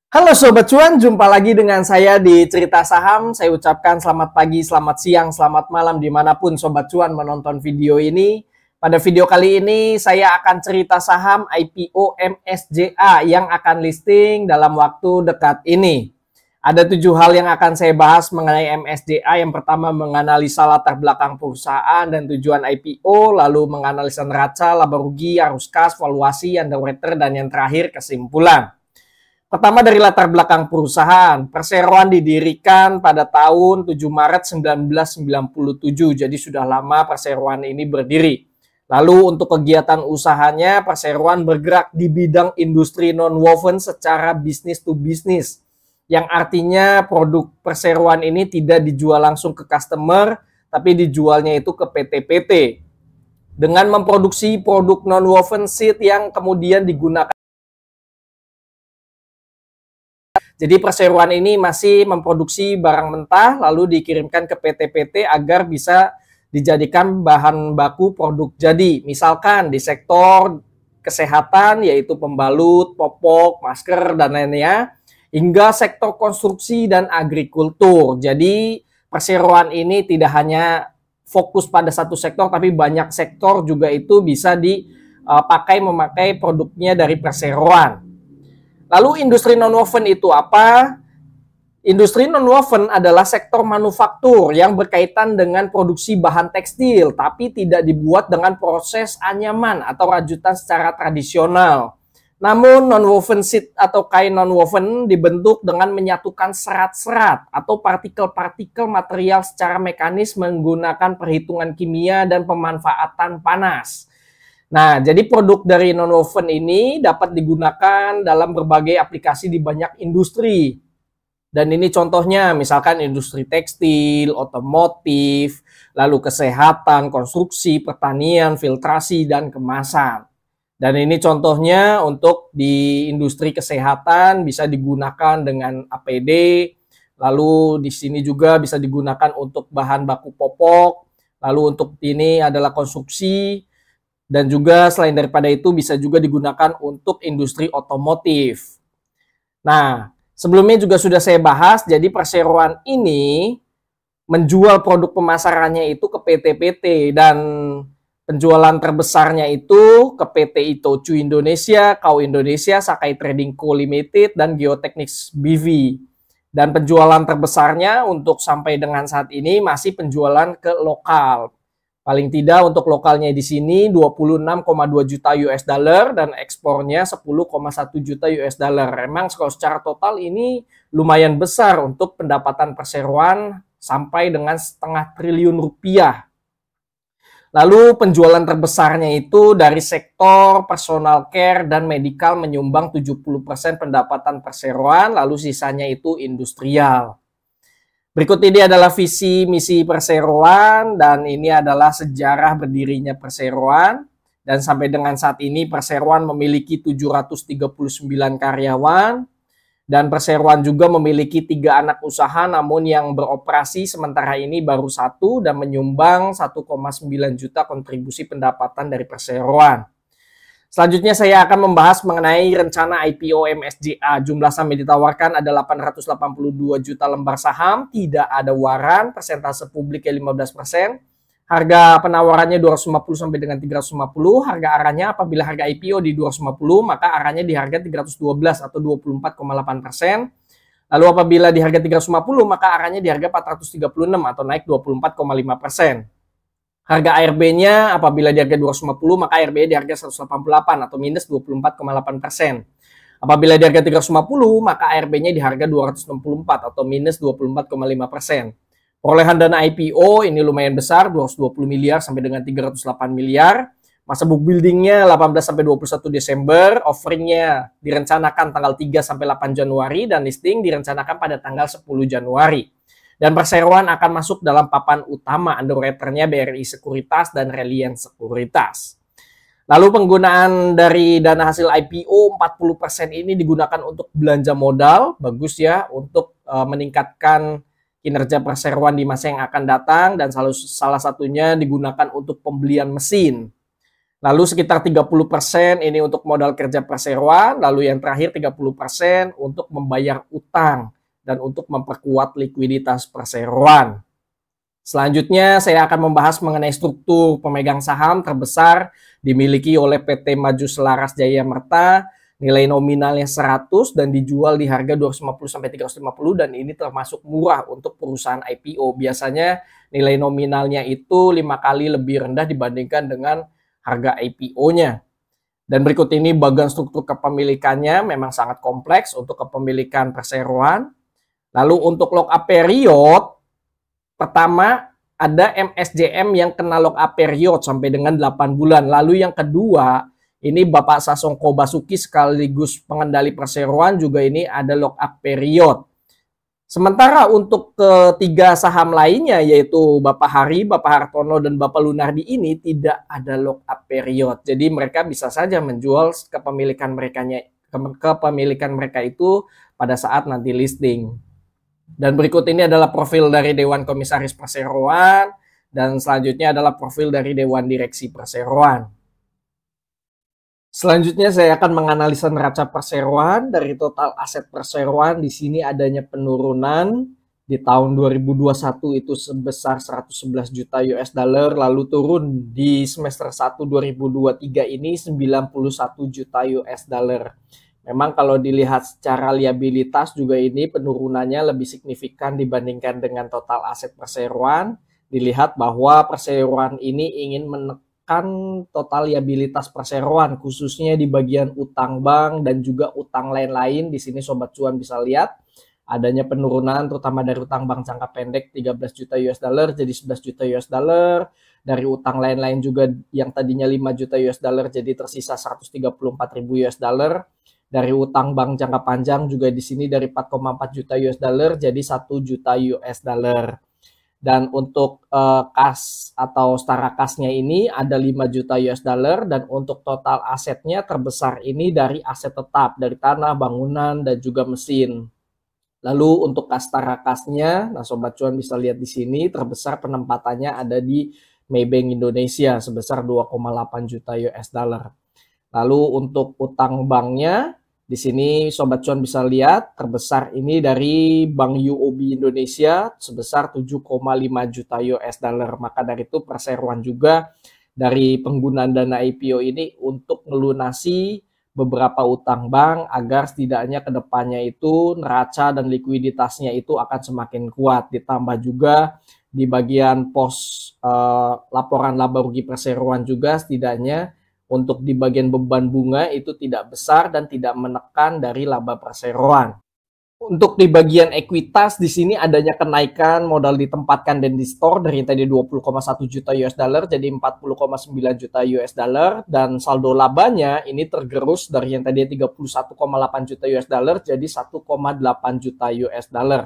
Halo Sobat Cuan, jumpa lagi dengan saya di Cerita Saham. Saya ucapkan selamat pagi, selamat siang, selamat malam dimanapun Sobat Cuan menonton video ini. Pada video kali ini saya akan cerita saham IPO MSJA yang akan listing dalam waktu dekat ini. Ada 7 hal yang akan saya bahas mengenai MSJA. Yang pertama menganalisa latar belakang perusahaan dan tujuan IPO, lalu menganalisa neraca, laba rugi, arus kas, valuasi, underwater, dan yang terakhir kesimpulan. Pertama dari latar belakang perusahaan, perseroan didirikan pada tahun 7 Maret 1997, jadi sudah lama perseroan ini berdiri. Lalu untuk kegiatan usahanya, perseroan bergerak di bidang industri non-woven secara bisnis to bisnis, yang artinya produk perseroan ini tidak dijual langsung ke customer, tapi dijualnya itu ke PT-PT. Dengan memproduksi produk non-woven sheet yang kemudian digunakan. Jadi perseroan ini masih memproduksi barang mentah lalu dikirimkan ke PT-PT agar bisa dijadikan bahan baku produk jadi. Misalkan di sektor kesehatan yaitu pembalut, popok, masker, dan lainnya, hingga sektor konstruksi dan agrikultur. Jadi perseroan ini tidak hanya fokus pada satu sektor, tapi banyak sektor juga itu bisa memakai produknya dari perseroan. Lalu industri non-woven itu apa? Industri non-woven adalah sektor manufaktur yang berkaitan dengan produksi bahan tekstil, tapi tidak dibuat dengan proses anyaman atau rajutan secara tradisional. Namun non-woven sheet atau kain non-woven dibentuk dengan menyatukan serat-serat atau partikel-partikel material secara mekanis menggunakan perhitungan kimia dan pemanfaatan panas. Nah, jadi produk dari non-woven ini dapat digunakan dalam berbagai aplikasi di banyak industri. Dan ini contohnya, misalkan industri tekstil, otomotif, lalu kesehatan, konstruksi, pertanian, filtrasi, dan kemasan. Dan ini contohnya untuk di industri kesehatan bisa digunakan dengan APD, lalu di sini juga bisa digunakan untuk bahan baku popok, lalu untuk ini adalah konstruksi. Dan juga selain daripada itu bisa juga digunakan untuk industri otomotif. Nah, sebelumnya juga sudah saya bahas, jadi perseroan ini menjual produk pemasarannya itu ke PT-PT dan penjualan terbesarnya itu ke PT Itochu Indonesia, Kau Indonesia, Sakai Trading Co Limited, dan Geotechnics BV. Dan penjualan terbesarnya untuk sampai dengan saat ini masih penjualan ke lokal. Paling tidak untuk lokalnya di sini 26,2 juta US dollar dan ekspornya 10,1 juta US dollar. Memang kalau secara total ini lumayan besar untuk pendapatan perseroan sampai dengan setengah triliun rupiah. Lalu penjualan terbesarnya itu dari sektor personal care dan medical menyumbang 70% pendapatan perseroan, lalu sisanya itu industrial. Berikut ini adalah visi misi perseroan dan ini adalah sejarah berdirinya perseroan. Dan sampai dengan saat ini perseroan memiliki 739 karyawan dan perseroan juga memiliki 3 anak usaha namun yang beroperasi sementara ini baru 1 dan menyumbang 1,9 juta kontribusi pendapatan dari perseroan. Selanjutnya saya akan membahas mengenai rencana IPO MSJA. Jumlah saham yang ditawarkan ada 882 juta lembar saham, tidak ada waran, persentase publiknya 15%. Harga penawarannya 250 sampai dengan 350, harga arahnya apabila harga IPO di 250, maka arahnya di harga 312 atau 24,8%. Lalu apabila di harga 350, maka arahnya di harga 436 atau naik 24,5%. Harga ARB-nya apabila di harga 250 maka ARB-nya di harga 188 atau minus 24,8%. Apabila di harga 350 maka ARB-nya di harga 264 atau minus 24,5%. Perolehan dana IPO ini lumayan besar, 220 miliar sampai dengan 308 miliar. Masa book building-nya 18 sampai 21 Desember, offering-nya direncanakan tanggal 3 sampai 8 Januari dan listing direncanakan pada tanggal 10 Januari. Dan perseroan akan masuk dalam papan utama underwriter-nya BRI Sekuritas dan Reliance Sekuritas. Lalu penggunaan dari dana hasil IPO 40% ini digunakan untuk belanja modal, bagus ya, untuk meningkatkan kinerja perseroan di masa yang akan datang dan salah satunya digunakan untuk pembelian mesin. Lalu sekitar 30% ini untuk modal kerja perseroan, lalu yang terakhir 30% untuk membayar utang dan untuk memperkuat likuiditas perseroan. Selanjutnya saya akan membahas mengenai struktur pemegang saham terbesar dimiliki oleh PT Maju Selaras Jaya Merta, nilai nominalnya 100 dan dijual di harga 250 sampai 350 dan ini termasuk murah untuk perusahaan IPO. Biasanya nilai nominalnya itu 5 kali lebih rendah dibandingkan dengan harga IPO-nya. Dan berikut ini bagian struktur kepemilikannya memang sangat kompleks untuk kepemilikan perseroan. Lalu untuk lock-up period, pertama ada MSJM yang kena lock-up period sampai dengan 8 bulan. Lalu yang kedua, ini Bapak Sasongko Basuki sekaligus pengendali perseroan juga ini ada lock-up period. Sementara untuk ketiga saham lainnya yaitu Bapak Hari, Bapak Hartono, dan Bapak Lunardi ini tidak ada lock-up period. Jadi mereka bisa saja menjual kepemilikan mereka itu pada saat nanti listing. Dan berikut ini adalah profil dari Dewan Komisaris Perseroan dan selanjutnya adalah profil dari Dewan Direksi Perseroan. Selanjutnya saya akan menganalisa neraca perseroan. Dari total aset perseroan di sini adanya penurunan di tahun 2021 itu sebesar 111 juta US dollar, lalu turun di semester 1 2023 ini 91 juta US dollar. Memang kalau dilihat secara liabilitas juga ini penurunannya lebih signifikan dibandingkan dengan total aset perseroan. Dilihat bahwa perseroan ini ingin menekan total liabilitas perseroan khususnya di bagian utang bank dan juga utang lain-lain. Di sini Sobat Cuan bisa lihat adanya penurunan terutama dari utang bank jangka pendek 13 juta US dollar jadi 11 juta US dollar. Dari utang lain-lain juga yang tadinya 5 juta US dollar jadi tersisa 134 ribu US dollar. Dari utang bank jangka panjang juga di sini dari 4,4 juta US dollar jadi 1 juta US dollar. Dan untuk kas atau setara kasnya ini ada 5 juta US dollar dan untuk total asetnya terbesar ini dari aset tetap dari tanah, bangunan, dan juga mesin. Lalu untuk kas setara kasnya, nah Sobat Cuan bisa lihat di sini terbesar penempatannya ada di Maybank Indonesia sebesar 2,8 juta US dollar. Lalu untuk utang banknya di sini Sobat Cuan bisa lihat terbesar ini dari Bank UOB Indonesia sebesar 7,5 juta US dollar. Maka dari itu perseroan juga dari penggunaan dana IPO ini untuk melunasi beberapa utang bank agar setidaknya ke depannya itu neraca dan likuiditasnya itu akan semakin kuat. Ditambah juga di bagian pos laporan laba rugi perseroan juga setidaknya untuk di bagian beban bunga itu tidak besar dan tidak menekan dari laba perseroan. Untuk di bagian ekuitas di sini adanya kenaikan modal ditempatkan dan di store dari tadi 20,1 juta US dollar jadi 40,9 juta US dollar dan saldo labanya ini tergerus dari yang tadi 31,8 juta US dollar jadi 1,8 juta US dollar.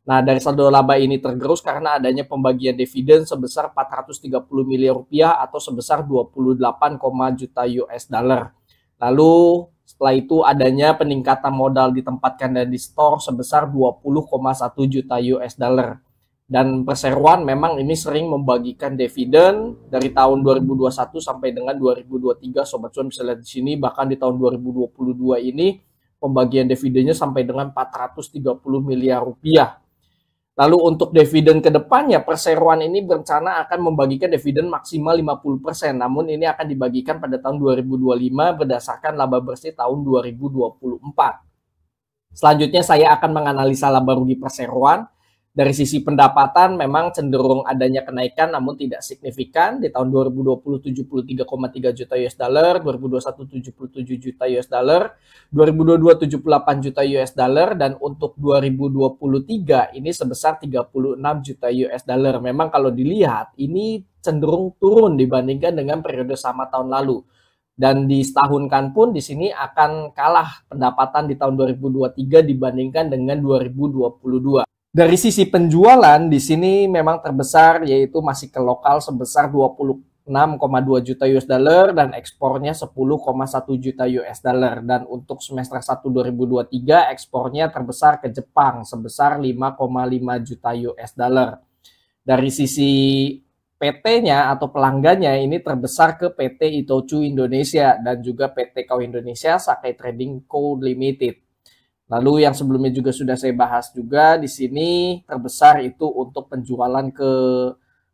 Nah, dari saldo laba ini tergerus karena adanya pembagian dividen sebesar 430 miliar rupiah atau sebesar 28, juta US dollar. Lalu setelah itu adanya peningkatan modal ditempatkan dan di store sebesar 20,1 juta US dollar. Dan perseroan memang ini sering membagikan dividen dari tahun 2021 sampai dengan 2023. Sobat Cuan bisa lihat di sini bahkan di tahun 2022 ini pembagian dividennya sampai dengan 430 miliar rupiah. Lalu untuk dividen ke depannya, perseroan ini berencana akan membagikan dividen maksimal 50%. Namun ini akan dibagikan pada tahun 2025 berdasarkan laba bersih tahun 2024. Selanjutnya saya akan menganalisa laba rugi perseroan. Dari sisi pendapatan memang cenderung adanya kenaikan namun tidak signifikan. Di tahun 2020 73,3 juta US dollar, 2021 77 juta US dollar, 2022 78 juta US dollar dan untuk 2023 ini sebesar 36 juta US dollar. Memang kalau dilihat ini cenderung turun dibandingkan dengan periode sama tahun lalu. Dan di setahunkan pun di sini akan kalah pendapatan di tahun 2023 dibandingkan dengan 2022. Dari sisi penjualan di sini memang terbesar yaitu masih ke lokal sebesar 26,2 juta US dollar dan ekspornya 10,1 juta US dollar dan untuk semester 1 2023 ekspornya terbesar ke Jepang sebesar 5,5 juta US dollar. Dari sisi PT-nya atau pelanggannya ini terbesar ke PT Itochu Indonesia dan juga PT Kau Indonesia Sakai Trading Co Limited. Lalu yang sebelumnya juga sudah saya bahas juga di sini terbesar itu untuk penjualan ke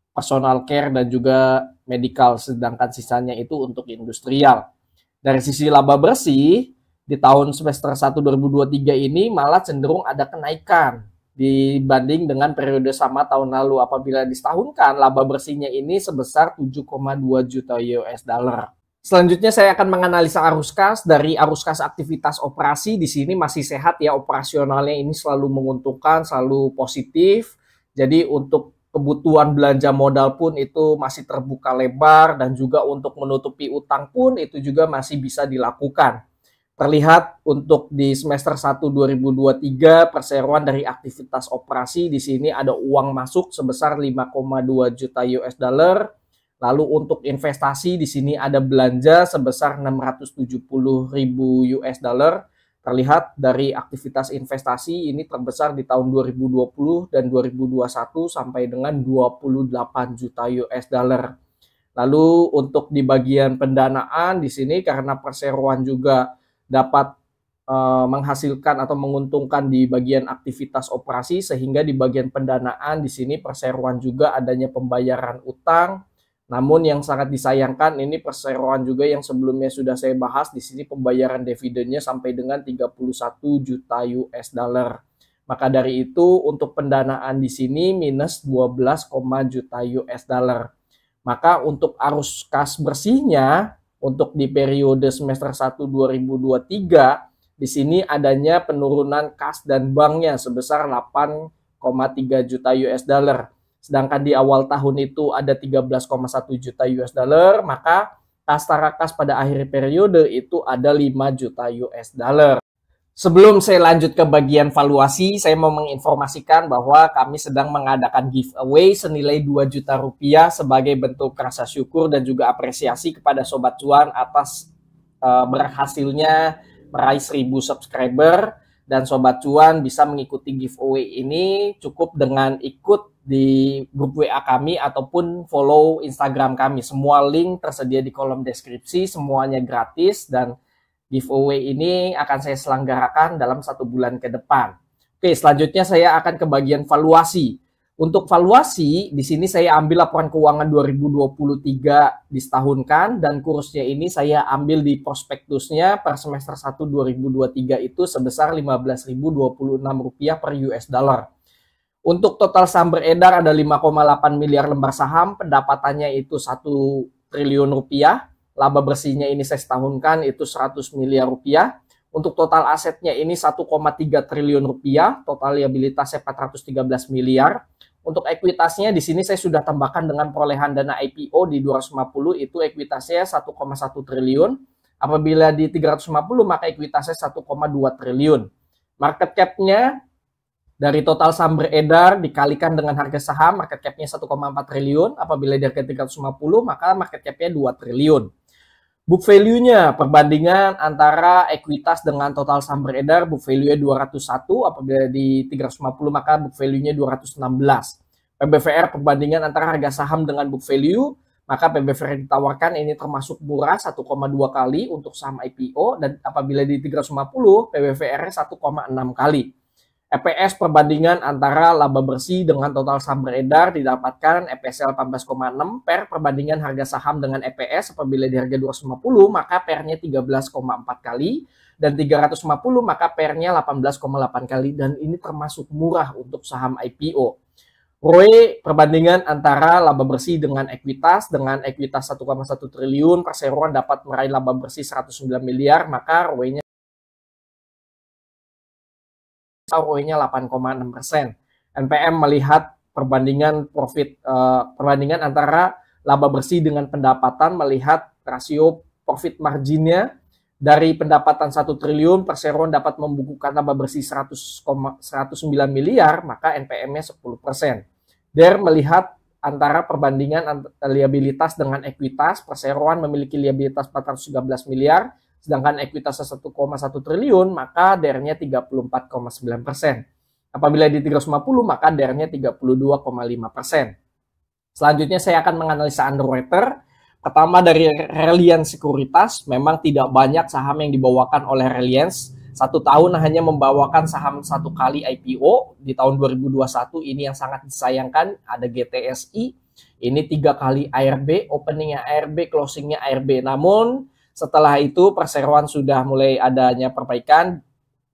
personal care dan juga medical, sedangkan sisanya itu untuk industrial. Dari sisi laba bersih, di tahun semester 1 2023 ini malah cenderung ada kenaikan dibanding dengan periode sama tahun lalu. Apabila disetahunkan, laba bersihnya ini sebesar 7,2 juta US dollar. Selanjutnya saya akan menganalisa arus kas. Dari arus kas aktivitas operasi di sini masih sehat ya, operasionalnya ini selalu menguntungkan, selalu positif. Jadi untuk kebutuhan belanja modal pun itu masih terbuka lebar dan juga untuk menutupi utang pun itu juga masih bisa dilakukan. Terlihat untuk di semester 1 2023 perseroan dari aktivitas operasi di sini ada uang masuk sebesar 5,2 juta US dollar. Lalu untuk investasi di sini ada belanja sebesar 670.000 US dollar. Terlihat dari aktivitas investasi ini terbesar di tahun 2020 dan 2021 sampai dengan 28 juta US dollar. Lalu untuk di bagian pendanaan di sini karena perseroan juga dapat menghasilkan atau menguntungkan di bagian aktivitas operasi, sehingga di bagian pendanaan di sini perseroan juga adanya pembayaran utang. Namun yang sangat disayangkan ini perseroan juga yang sebelumnya sudah saya bahas di sini pembayaran dividennya sampai dengan 31 juta US dollar. Maka dari itu untuk pendanaan di sini minus 12, juta US dollar. Maka untuk arus kas bersihnya untuk di periode semester 1 2023 di sini adanya penurunan kas dan banknya sebesar 8,3 juta US dollar. Sedangkan di awal tahun itu ada 13,1 juta US dollar, maka kas tara kas pada akhir periode itu ada 5 juta US dollar. Sebelum saya lanjut ke bagian valuasi, saya mau menginformasikan bahwa kami sedang mengadakan giveaway senilai 2 juta rupiah sebagai bentuk rasa syukur dan juga apresiasi kepada Sobat Cuan atas berhasilnya meraih 1000 subscriber. Dan Sobat Cuan bisa mengikuti giveaway ini cukup dengan ikut di grup WA kami ataupun follow Instagram kami. Semua link tersedia di kolom deskripsi, semuanya gratis dan giveaway ini akan saya selenggarakan dalam 1 bulan ke depan. Oke, selanjutnya saya akan ke bagian valuasi. Untuk valuasi, di sini saya ambil laporan keuangan 2023 disetahunkan dan kursnya ini saya ambil di prospektusnya per semester 1 2023 itu sebesar Rp15.026 per US dollar. Untuk total saham beredar ada 5,8 miliar lembar saham, pendapatannya itu 1 triliun rupiah, laba bersihnya ini saya setahunkan itu 100 miliar rupiah. Untuk total asetnya ini 1,3 triliun rupiah, total liabilitasnya 413 miliar. Untuk ekuitasnya di sini saya sudah tambahkan dengan perolehan dana IPO di 250 itu ekuitasnya 1,1 triliun. Apabila di 350 maka ekuitasnya 1,2 triliun. Market cap-nya dari total saham beredar dikalikan dengan harga saham, market cap-nya 1,4 triliun. Apabila di harga 350 maka market cap-nya 2 triliun. Book value-nya perbandingan antara ekuitas dengan total saham beredar, book value-nya 201, apabila di 350 maka book value-nya 216. PBVR perbandingan antara harga saham dengan book value, maka PBVR yang ditawarkan ini termasuk murah 1,2 kali untuk saham IPO dan apabila di 350 PBVR-nya 1,6 kali. EPS perbandingan antara laba bersih dengan total saham beredar didapatkan EPS 18,6 per perbandingan harga saham dengan EPS apabila di harga 250 maka PER-nya 13,4 kali dan 350 maka PER-nya 18,8 kali dan ini termasuk murah untuk saham IPO. ROE perbandingan antara laba bersih dengan ekuitas 1,1 triliun, perseroan dapat meraih laba bersih 109 miliar maka ROE-nya ROE-nya 8,6%. NPM melihat perbandingan perbandingan antara laba bersih dengan pendapatan, melihat rasio profit marginnya dari pendapatan 1 triliun, perseroan dapat membukukan laba bersih 109 miliar, maka NPM-nya 10%. DER melihat antara perbandingan liabilitas dengan ekuitas, perseroan memiliki liabilitas 413 miliar, sedangkan ekuitasnya 1,1 triliun, maka DER-nya 34,9%. Apabila di 350, maka DER-nya 32,5%. Selanjutnya saya akan menganalisa underwriter. Pertama dari Reliance Sekuritas, memang tidak banyak saham yang dibawakan oleh Reliance. Satu tahun hanya membawakan saham satu kali IPO. Di tahun 2021 ini yang sangat disayangkan, ada GTSI. Ini 3 kali ARB, openingnya ARB, closingnya ARB. Namun setelah itu perseroan sudah mulai adanya perbaikan.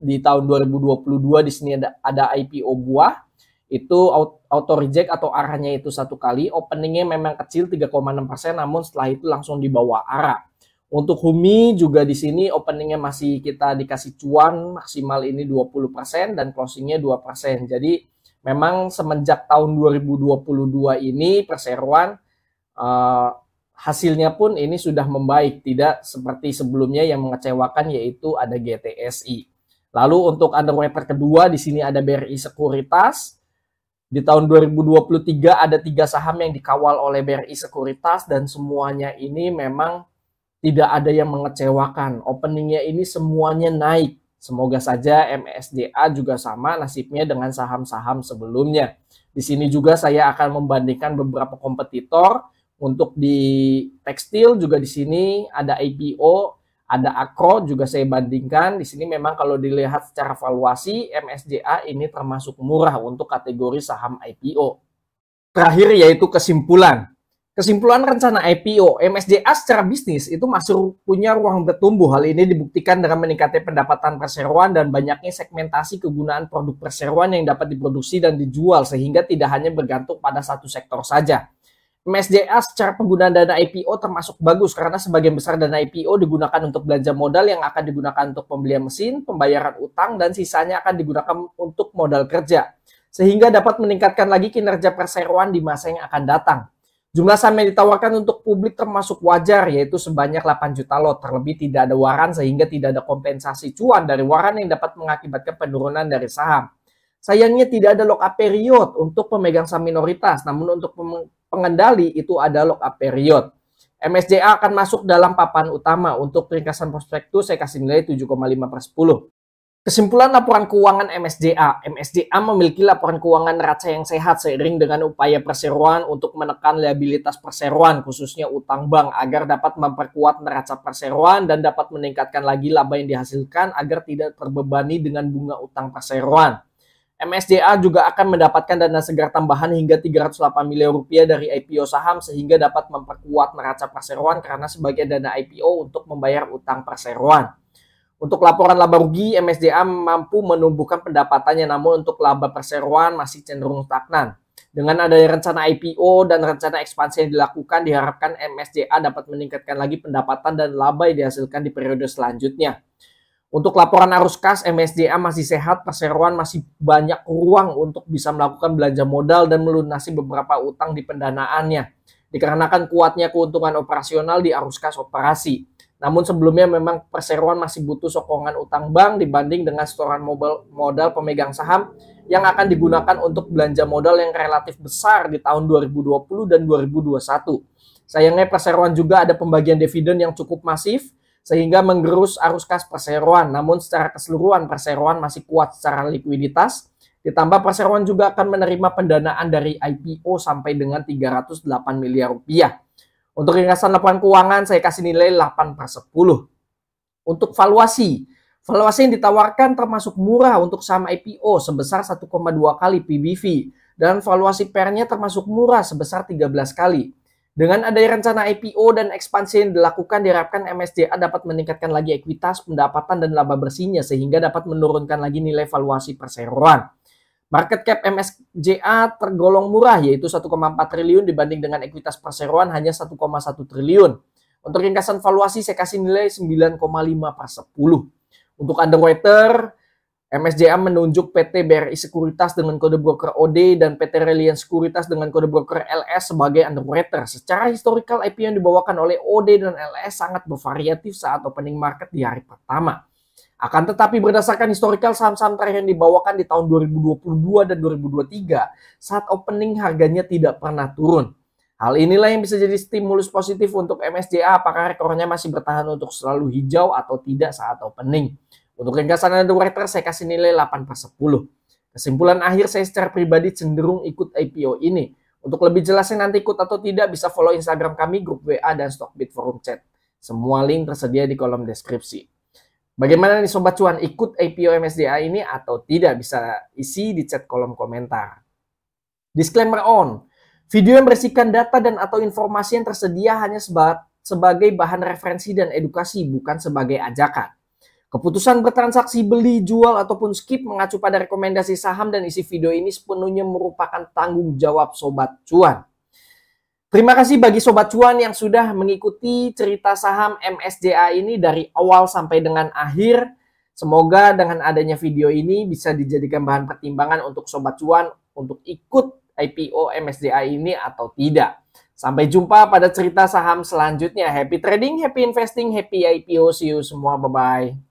Di tahun 2022 di sini ada IPO buah. Itu auto reject atau arahnya itu satu kali, openingnya memang kecil 3,6%, namun setelah itu langsung dibawa arah. Untuk Humi juga di sini openingnya masih kita dikasih cuan maksimal ini 20% dan closingnya 2%. Jadi memang semenjak tahun 2022 ini perseroan hasilnya pun ini sudah membaik, tidak seperti sebelumnya yang mengecewakan yaitu ada GTSI. Lalu untuk underwriter kedua di sini ada BRI Sekuritas. Di tahun 2023 ada 3 saham yang dikawal oleh BRI Sekuritas dan semuanya ini memang tidak ada yang mengecewakan. Openingnya ini semuanya naik. Semoga saja MSDA juga sama nasibnya dengan saham-saham sebelumnya. Di sini juga saya akan membandingkan beberapa kompetitor. Untuk di tekstil juga di sini ada IPO, ada Akro juga saya bandingkan. Di sini memang kalau dilihat secara valuasi MSDA ini termasuk murah untuk kategori saham IPO. Terakhir yaitu kesimpulan. Kesimpulan rencana IPO, MSDA secara bisnis itu masih punya ruang bertumbuh. Hal ini dibuktikan dengan meningkatnya pendapatan perseroan dan banyaknya segmentasi kegunaan produk perseroan yang dapat diproduksi dan dijual sehingga tidak hanya bergantung pada satu sektor saja. MSDA secara penggunaan dana IPO termasuk bagus karena sebagian besar dana IPO digunakan untuk belanja modal yang akan digunakan untuk pembelian mesin, pembayaran utang, dan sisanya akan digunakan untuk modal kerja. Sehingga dapat meningkatkan lagi kinerja perseroan di masa yang akan datang. Jumlah saham yang ditawarkan untuk publik termasuk wajar, yaitu sebanyak 8 juta lot. Terlebih tidak ada waran sehingga tidak ada kompensasi cuan dari waran yang dapat mengakibatkan penurunan dari saham. Sayangnya tidak ada lock-up period untuk pemegang saham minoritas, namun untuk pengendali itu ada lock-up period. MSDA akan masuk dalam papan utama. Untuk ringkasan prospektus saya kasih nilai 7,5/10. Kesimpulan laporan keuangan MSDA. MSDA memiliki laporan keuangan neraca yang sehat seiring dengan upaya perseroan untuk menekan liabilitas perseroan, khususnya utang bank, agar dapat memperkuat neraca perseroan dan dapat meningkatkan lagi laba yang dihasilkan agar tidak terbebani dengan bunga utang perseroan. MSDA juga akan mendapatkan dana segar tambahan hingga 308 miliar rupiah dari IPO saham sehingga dapat memperkuat neraca perseroan karena sebagai dana IPO untuk membayar utang perseroan. Untuk laporan laba rugi, MSDA mampu menumbuhkan pendapatannya, namun untuk laba perseroan masih cenderung stagnan. Dengan adanya rencana IPO dan rencana ekspansi yang dilakukan, diharapkan MSDA dapat meningkatkan lagi pendapatan dan laba yang dihasilkan di periode selanjutnya. Untuk laporan arus kas, MSDA masih sehat, perseroan masih banyak ruang untuk bisa melakukan belanja modal dan melunasi beberapa utang di pendanaannya. Dikarenakan kuatnya keuntungan operasional di arus kas operasi. Namun sebelumnya memang perseroan masih butuh sokongan utang bank dibanding dengan setoran modal pemegang saham yang akan digunakan untuk belanja modal yang relatif besar di tahun 2020 dan 2021. Sayangnya perseroan juga ada pembagian dividen yang cukup masif, sehingga menggerus arus kas perseroan. Namun secara keseluruhan perseroan masih kuat secara likuiditas. Ditambah perseroan juga akan menerima pendanaan dari IPO sampai dengan 308 miliar rupiah. Untuk ringkasan laporan keuangan saya kasih nilai 8/10. Untuk valuasi yang ditawarkan termasuk murah untuk saham IPO sebesar 1,2 kali PBV. Dan valuasi pernya termasuk murah sebesar 13 kali. Dengan adanya rencana IPO dan ekspansi yang dilakukan, diharapkan MSDA dapat meningkatkan lagi ekuitas, pendapatan, dan laba bersihnya sehingga dapat menurunkan lagi nilai valuasi perseroan. Market cap MSDA tergolong murah yaitu 1,4 triliun dibanding dengan ekuitas perseroan hanya 1,1 triliun. Untuk ringkasan valuasi saya kasih nilai 9,5/10. Untuk underwriter, MSDA menunjuk PT BRI Sekuritas dengan kode broker OD dan PT Reliance Sekuritas dengan kode broker LS sebagai underwriter. Secara historical, IPO yang dibawakan oleh OD dan LS sangat bervariatif saat opening market di hari pertama. Akan tetapi berdasarkan historical saham-saham terakhir yang dibawakan di tahun 2022 dan 2023, saat opening harganya tidak pernah turun. Hal inilah yang bisa jadi stimulus positif untuk MSDA apakah rekornya masih bertahan untuk selalu hijau atau tidak saat opening. Untuk ringkasan underwriter saya kasih nilai 8/10. Kesimpulan akhir saya secara pribadi cenderung ikut IPO ini. Untuk lebih jelasnya nanti ikut atau tidak bisa follow Instagram kami, grup WA, dan Stockbit forum chat. Semua link tersedia di kolom deskripsi. Bagaimana nih Sobat Cuan, ikut IPO MSCI ini atau tidak? Bisa isi di chat kolom komentar. Disclaimer on, video yang berisikan data dan atau informasi yang tersedia hanya sebagai bahan referensi dan edukasi, bukan sebagai ajakan. Keputusan bertransaksi beli, jual, ataupun skip mengacu pada rekomendasi saham dan isi video ini sepenuhnya merupakan tanggung jawab Sobat Cuan. Terima kasih bagi Sobat Cuan yang sudah mengikuti cerita saham MSCI ini dari awal sampai dengan akhir. Semoga dengan adanya video ini bisa dijadikan bahan pertimbangan untuk Sobat Cuan untuk ikut IPO MSCI ini atau tidak. Sampai jumpa pada cerita saham selanjutnya. Happy trading, happy investing, happy IPO. See you semua. Bye-bye.